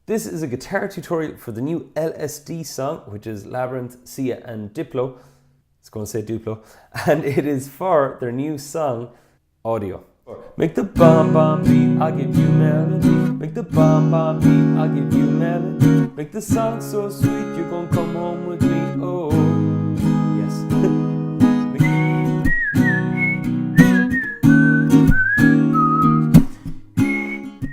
This is a guitar tutorial for the new l.s.d song, which is Labrinth, Sia and Diplo. It's going to say Diplo. And it is for their new song, Audio. Make the bomb bomb beat, I'll give you melody. Make the bomb bomb beat, I'll give you melody. Make the song so sweet, you're gonna come home with me. Oh, yes.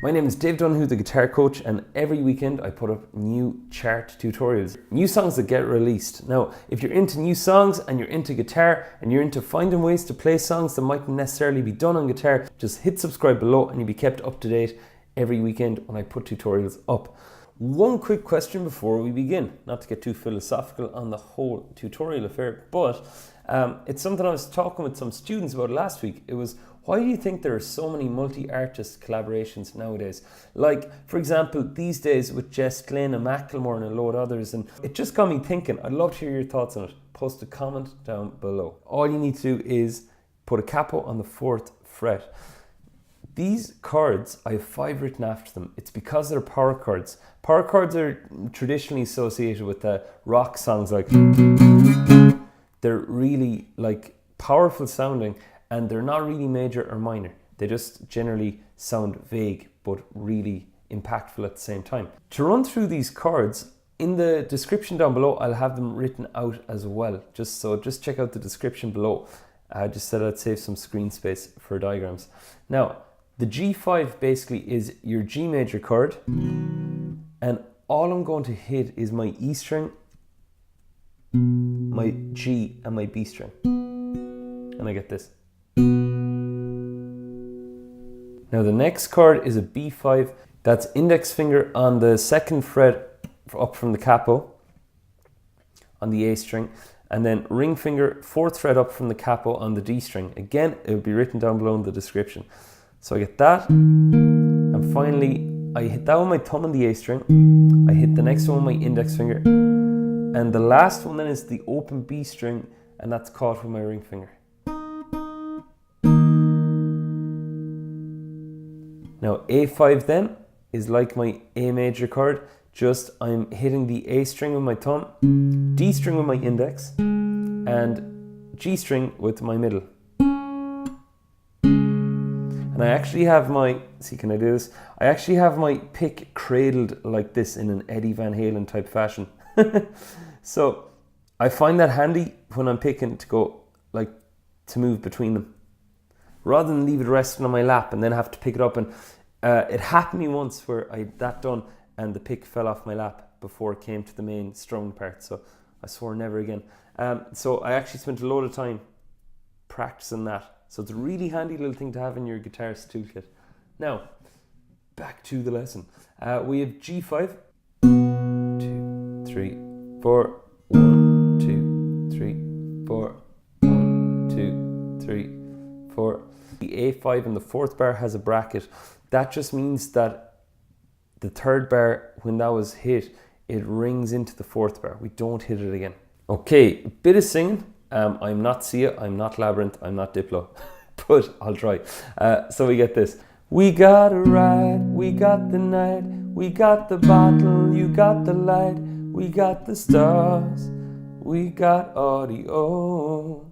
My name is Dave Dunn, who's the guitar coach, and every weekend I put up new chart tutorials. New songs that get released. Now, if you're into new songs and you're into guitar and you're into finding ways to play songs that mightn't necessarily be done on guitar, just hit subscribe below and you'll be kept up to date every weekend when I put tutorials up. One quick question before we begin, not to get too philosophical on the whole tutorial affair, but it's something I was talking with some students about last week. It was, why do you think there are so many multi-artist collaborations nowadays? Like, for example, these days with Jess Glynn and Macklemore and a load of others, and it just got me thinking. I'd love to hear your thoughts on it. Post a comment down below. All you need to do is put a capo on the 4th fret. These chords, I have 5 written after them. It's because they're power chords. Power chords are traditionally associated with rock songs. Like, they're really like powerful sounding, and they're not really major or minor. They just generally sound vague, but really impactful at the same time. To run through these chords, in the description down below, I'll have them written out as well. Just check out the description below. I just said I'd save some screen space for diagrams. Now, the G5 basically is your G major chord, and all I'm going to hit is my E string, my G and my B string. And I get this. Now the next chord is a B5. That's index finger on the 2nd fret up from the capo on the A string, and then ring finger 4th fret up from the capo on the D string. Again, it will be written down below in the description. So I get that, and finally I hit that with my thumb on the A string. I hit the next one with my index finger, and the last one then is the open B string, and that's caught with my ring finger. Now A5 then is like my A major chord, just I'm hitting the A string with my thumb, D string with my index, and G string with my middle. And I actually have my, can I do this? I actually have my pick cradled like this in an Eddie Van Halen type fashion. So I find that handy when I'm picking to go, like, to move between them, rather than leave it resting on my lap and then have to pick it up. And it happened to me once where I had that done and the pick fell off my lap before it came to the main strumming part. So I swore never again. So I actually spent a load of time practicing that. So it's a really handy little thing to have in your guitarist toolkit. Now, back to the lesson. We have G5, 2, 3, 4, 1, 2, 3, 4, 1, 2, 3, 4. The A5 in the 4th bar has a bracket. That just means that the 3rd bar, when that was hit, it rings into the 4th bar. We don't hit it again. Okay, a bit of singing. I'm not Sia, I'm not Labrinth, I'm not Diplo, but I'll try. So we get this. We got a ride, we got the night, we got the bottle, you got the light, we got the stars, we got audio.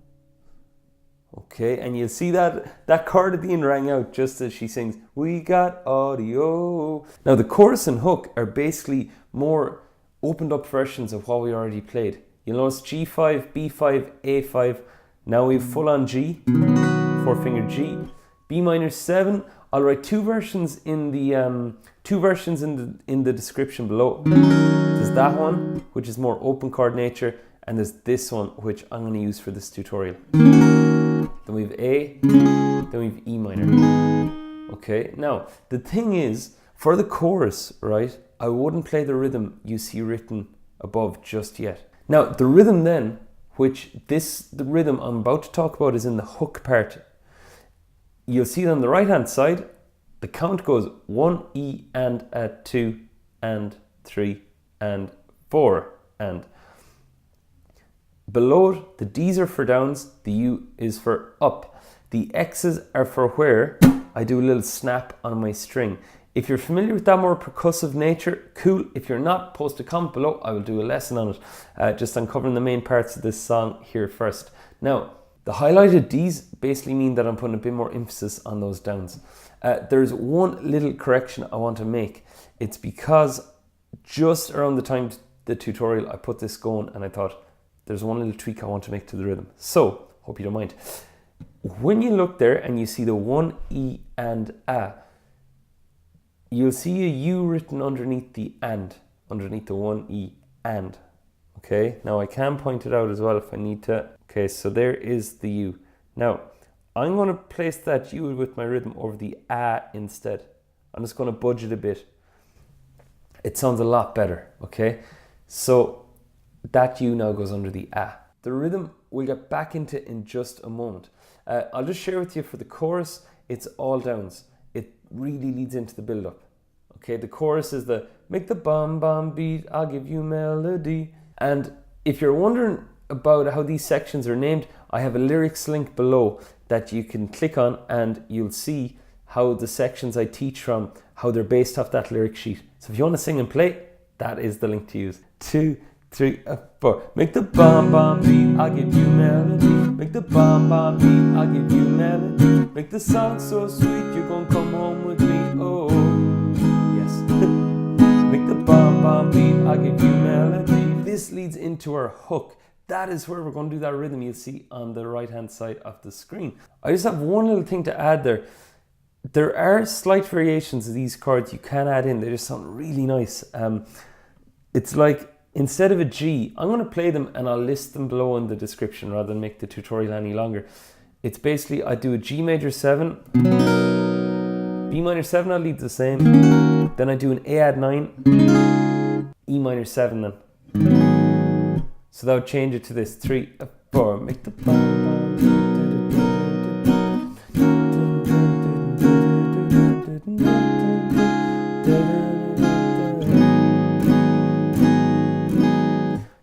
Okay, and you'll see that chord at the end rang out just as she sings, we got audio. Now the chorus and hook are basically more opened up versions of what we already played. You'll notice G5, B5, A5. Now we have full on G, 4th finger G, B minor 7. I'll write 2 versions in the in the description below. There's that one, which is more open chord nature, and there's this one, which I'm going to use for this tutorial. Then we have A, then we have E minor. Okay, now the thing is, for the chorus, right, I wouldn't play the rhythm you see written above just yet. Now the rhythm then, the rhythm I'm about to talk about is in the hook part. You'll see it on the right hand side. The count goes 1 E and 2 and 3 and 4 and. Below it, the D's are for downs, the U is for up. The X's are for where I do a little snap on my string. If you're familiar with that more percussive nature, cool. If you're not, post a comment below. I will do a lesson on it, just on covering the main parts of this song here first. Now, the highlighted Ds basically mean that I'm putting a bit more emphasis on those downs. There's one little correction I want to make. It's because just around the time the tutorial I put this going, and I thought there's one little tweak I want to make to the rhythm. So, hope you don't mind. When you look there and you see the 1 E and A, you'll see a U written underneath the and, underneath the 1 E and. Okay, now I can point it out as well if I need to. Okay, so there is the U. Now, I'm going to place that U with my rhythm over the A instead. I'm just going to budge it a bit. It sounds a lot better, okay? So that U now goes under the A. The rhythm we'll get back into in just a moment. I'll just share with you for the chorus, it's all downs. It really leads into the build-up. Okay, the chorus is the make the bum bum beat, I'll give you melody. And if you're wondering about how these sections are named, I have a lyrics link below that you can click on and you'll see how the sections I teach from, how they're based off that lyric sheet. So if you want to sing and play, that is the link to use. 2, 3, 4. Make the bum bum beat, I'll give you melody. Make the bum bum beat, I'll give you melody. Make the song so sweet, you're gonna come home with me. Oh, yes. Make the bum bum beat, I'll give you melody. This leads into our hook. That is where we're going to do that rhythm you'll see on the right hand side of the screen. I just have one little thing to add there. There are slight variations of these chords you can add in. They just sound really nice. It's like instead of a G, I'm going to play them and I'll list them below in the description rather than make the tutorial any longer. It's basically I do a G major 7, B minor 7 I'll leave the same, then I do an A add 9, E minor 7 then. So that would change it to this 3, 4, make the bum bum.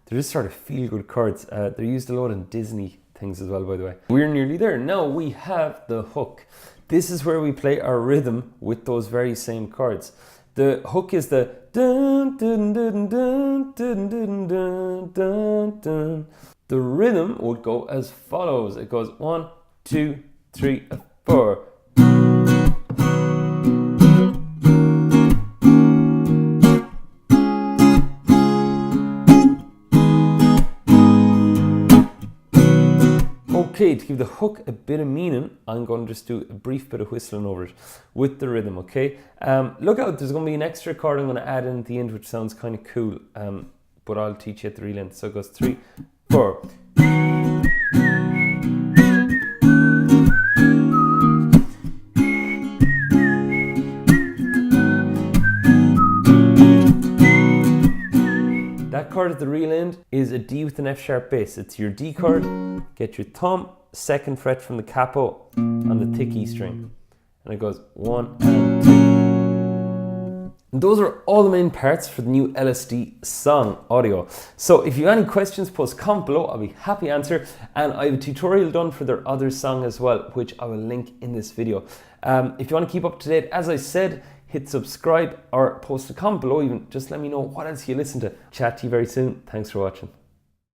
They're just sort of feel-good chords. They're used a lot in Disney things as well, by the way. We're nearly there. Now we have the hook. This is where we play our rhythm with those very same chords. The hook is the dun dun dun dun dun dun dun dun dun. The rhythm would go as follows. It goes 1, 2, 3, 4. Okay, to give the hook a bit of meaning, I'm going to just do a brief bit of whistling over it with the rhythm, okay? Look out, there's going to be an extra chord I'm going to add in at the end, which sounds kind of cool, but I'll teach you at the real end. So it goes 3, 4. That chord at the real end is a D with an F sharp bass. It's your D chord. Get your thumb, 2nd fret from the capo on the thick E string. And it goes 1 and 2. And those are all the main parts for the new l.s.d song audio. So if you have any questions, post comment below. I'll be happy to answer. And I have a tutorial done for their other song as well, which I will link in this video. If you want to keep up to date, as I said, hit subscribe or post a comment below even. Just let me know what else you listen to. Chat to you very soon. Thanks for watching.